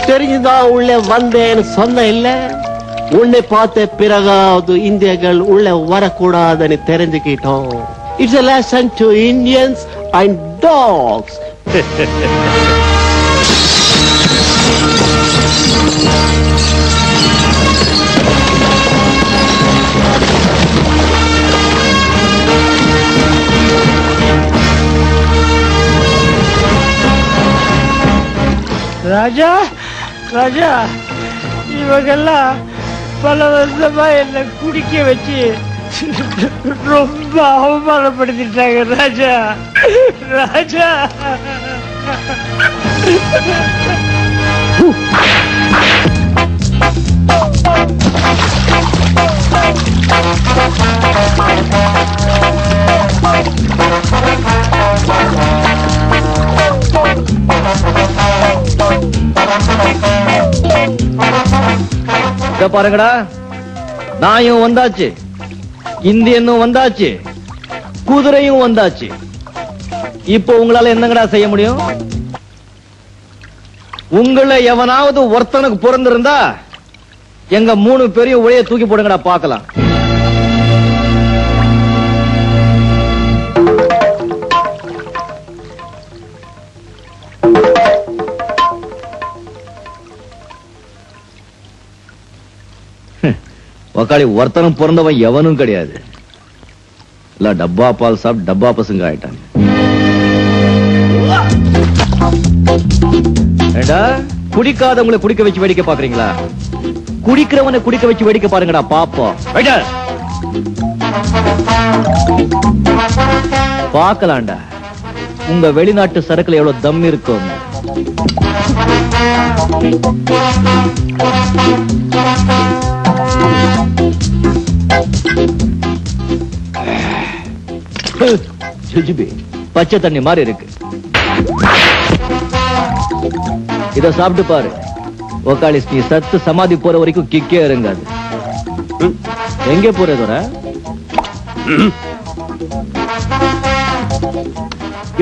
தெரிஞ்சுதான் உள்ளே வந்தேன்னு சொன்ன இல்ல, உன்னை பார்த்த பிறகாவது இந்தியர்கள் உள்ளே வரக்கூடாதுன்னு தெரிஞ்சுக்கிட்டோம். It's a lesson to Indians and dogs. Raja Raja, இவங்கெல்லாம் பல வருஷமா என்ன குடிக்க வச்சு ரொம்ப அவமானப்படுத்திட்டாங்க ராஜா. ராஜா பாருங்கடா, நாயும் வந்தாச்சு, இந்தியனும் வந்தாச்சு, குதிரையும் வந்தாச்சு. இப்போ உங்களால என்னங்கடா செய்ய முடியும்? உங்களை எவனாவது ஒருத்தனுக்கு பிறந்திருந்தா எங்க 3 பேரையும் ஒரே தூக்கி போடுங்கடா பாக்கலாம். ஒக்காளி ஒருத்தனும் பிறந்தவன் எவனும் கிடையாது. இல்ல டப்பா பால் சாப்பிட்டு டப்பா பசங்க ஆயிட்டாங்க. குடிக்காதவங்களை குடிக்க வச்சு வேடிக்கை பாக்குறீங்களா? குடிக்கிறவனை குடிக்க வச்சு வேடிக்கை பாருங்கடா பாப்போம். பாக்கலாம்டா உங்க வெளிநாட்டு சரக்குல எவ்வளவு தம் இருக்கும். பச்சை தண்ணி மாதிரி இருக்கு. இத சாப்பிட்டு பாரு. ஒக்காலிஸ் நீ சத்து சமாதி போற வரைக்கும் கிக்கே இறங்காது. எங்க போறதோட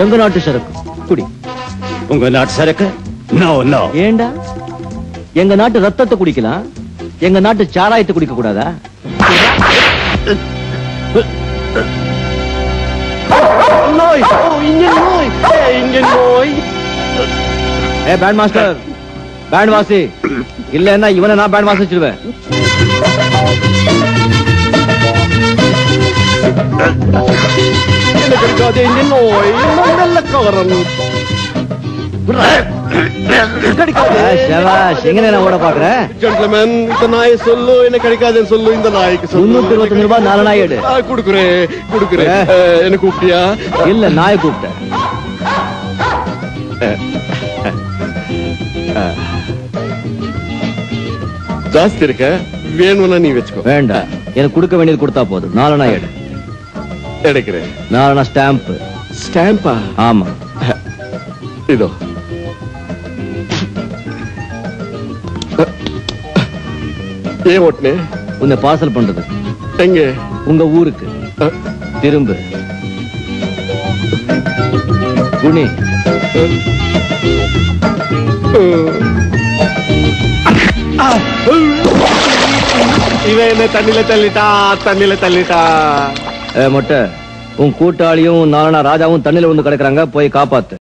எங்க நாட்டு சரக்கு குடி. உங்க நாட்டு சரக்கு ஏண்டா? எங்க நாட்டு ரத்தத்தை குடிக்கலாம், எங்க நாட்டு சாராயத்தை குடிக்க கூடாதா? நோய், இந்தியன் நோய், இந்தியன் நோய். ஏ பேண்ட் மாஸ்டர், பேண்ட் வாசி. இல்லன்னா இவனை நான் பேண்ட் வாசிச்சிடுவேன். என்ன கிடைக்காது இந்தியன் நோய், வெள்ளக்காரன். ஓட பாக்குறேன். ஜென்டில்மேன், இந்த நாயை சொல்லு, என்ன கிடைக்காதுன்னு சொல்லு. இந்த நாய்க்கு 325 ரூபாய் 4 நாய் எடு. குடுக்குறேன். என்ன கூப்பிட்டியா? இல்ல நாயை கூப்பிட்டேன். ஜாஸ்தி இருக்க, வேணும்னா நீ வச்சுக்கோ. வேண்டாம், எனக்கு கொடுக்க வேண்டியது கொடுத்தா போதும். 4 நாய் எடு. எடுக்கிறேன். 4 ஸ்டாம்ப். ஸ்டாம்பா? ஆமா. இதோ. ஏன் ஓட்டுனே? உன்னை பார்சல் பண்றது. எங்க? உங்க ஊருக்கு. திரும்ப குனி. இவன் என்ன தண்ணில தள்ளிட்டா. மொட்டை, உன் கூட்டாளியும் நானா ராஜாவும் தண்ணில வந்து கிடக்குறாங்க, போய் காப்பாத்து.